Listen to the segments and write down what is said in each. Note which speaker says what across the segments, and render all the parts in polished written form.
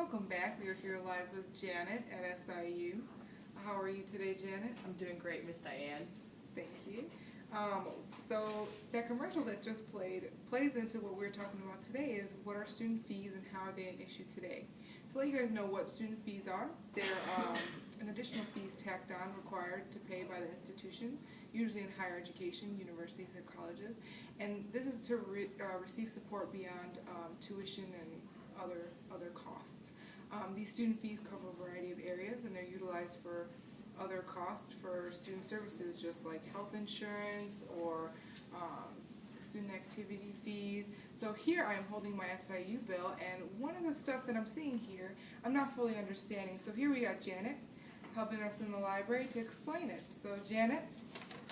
Speaker 1: welcome back. We are here live with Janet at SIU. How are you today, Janet?
Speaker 2: I'm doing great, Miss Diane.
Speaker 1: Thank you. So that commercial that just played plays into what we're talking about today is what are student fees and how are they an issue today. To let you guys know what student fees are, they're an additional fees tacked on required to pay by the institution, usually in higher education, universities and colleges. And this is to receive support beyond tuition and other costs. These student fees cover a variety of areas and they're utilized for other costs for student services, just like health insurance or student activity fees. So here I am holding my SIU bill, and one of the stuff that I'm seeing here, I'm not fully understanding. So here we got Janet helping us in the library to explain it. So Janet,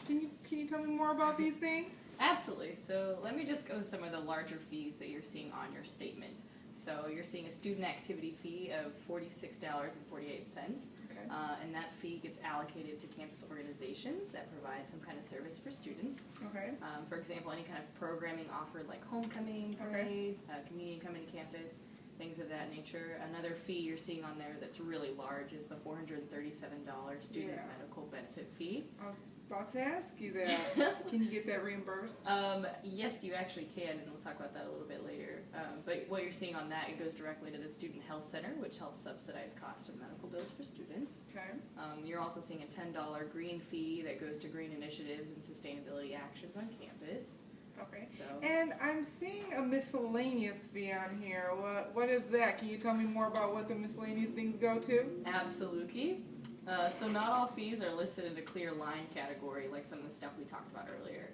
Speaker 1: can you tell me more about these things?
Speaker 2: Absolutely. So let me just go with some of the larger fees that you're seeing on your statement. So you're seeing a student activity fee of $46.48.
Speaker 1: Okay.
Speaker 2: And that fee gets allocated to campus organizations that provide some kind of service for students.
Speaker 1: Okay.
Speaker 2: For example, any kind of programming offered like homecoming parades, community coming to campus, things of that nature. Another fee you're seeing on there that's really large is the $437 student medical benefit fee.
Speaker 1: I was about to ask you that. Can you get that reimbursed?
Speaker 2: Yes, you actually can, and we'll talk about that a little bit later. But what you're seeing on that, it goes directly to the Student Health Center, which helps subsidize cost of medical bills for students.
Speaker 1: Okay.
Speaker 2: You're also seeing a $10 green fee that goes to green initiatives and sustainability actions on campus.
Speaker 1: Okay.
Speaker 2: So.
Speaker 1: And I'm seeing a miscellaneous fee on here. What is that? Can you tell me more about what the miscellaneous things go to?
Speaker 2: Absolutely. So not all fees are listed in a clear line category like some of the stuff we talked about earlier.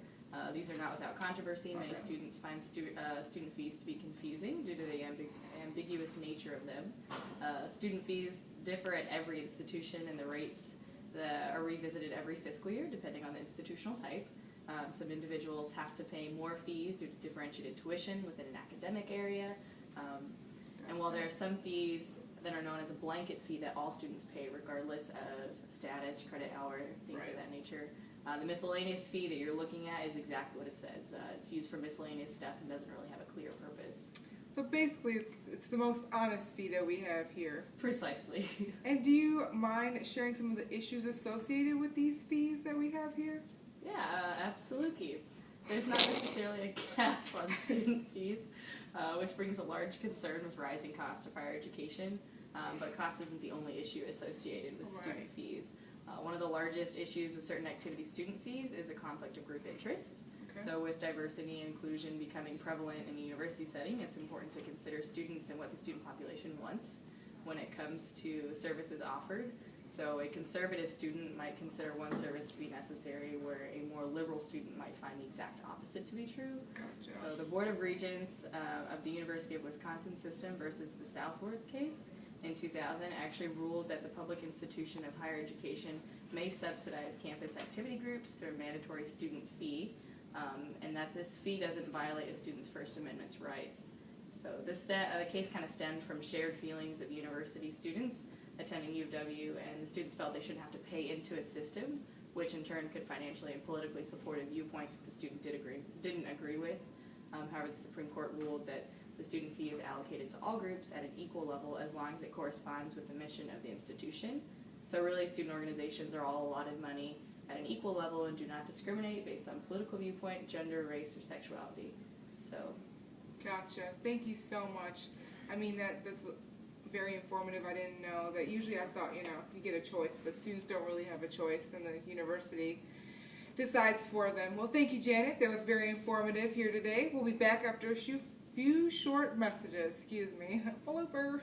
Speaker 2: These are not without controversy. Many students find student fees to be confusing due to the ambiguous nature of them. Student fees differ at every institution, and the rates that are revisited every fiscal year depending on the institutional type. Some individuals have to pay more fees due to differentiated tuition within an academic area. And while there are some fees that are known as a blanket fee that all students pay regardless of status, credit hour, things of that nature, the miscellaneous fee that you're looking at is exactly what it says. It's used for miscellaneous stuff and doesn't really have a clear purpose.
Speaker 1: So basically it's the most honest fee that we have here.
Speaker 2: Precisely.
Speaker 1: And do you mind sharing some of the issues associated with these fees that we have here?
Speaker 2: Yeah, absolutely. There's not necessarily a cap on student fees, which brings a large concern with rising costs of higher education, but cost isn't the only issue associated with student fees. One of the largest issues with certain activity student fees is a conflict of group interests. Okay. So with diversity and inclusion becoming prevalent in the university setting, it's important to consider students and what the student population wants when it comes to services offered. So a conservative student might consider one service to be necessary, where a more liberal student might find the exact opposite to be true.
Speaker 1: Gotcha.
Speaker 2: So the Board of Regents of the University of Wisconsin system versus the Southworth case in 2000 actually ruled that the public institution of higher education may subsidize campus activity groups through a mandatory student fee, and that this fee doesn't violate a student's First Amendment's rights. So this case kind of stemmed from shared feelings of university students attending U of W, and the students felt they shouldn't have to pay into a system, which in turn could financially and politically support a viewpoint that the student didn't agree with. However, the Supreme Court ruled that the student fee is allocated to all groups at an equal level as long as it corresponds with the mission of the institution. So really, student organizations are all allotted money at an equal level and do not discriminate based on political viewpoint, gender, race, or sexuality. So.
Speaker 1: Gotcha. Thank you so much. I mean, that's very informative. I didn't know that. Usually I thought, you get a choice, but students don't really have a choice, and the university decides for them. Well, thank you, Janet. That was very informative here today. We'll be back after a few short messages. Excuse me. Blooper.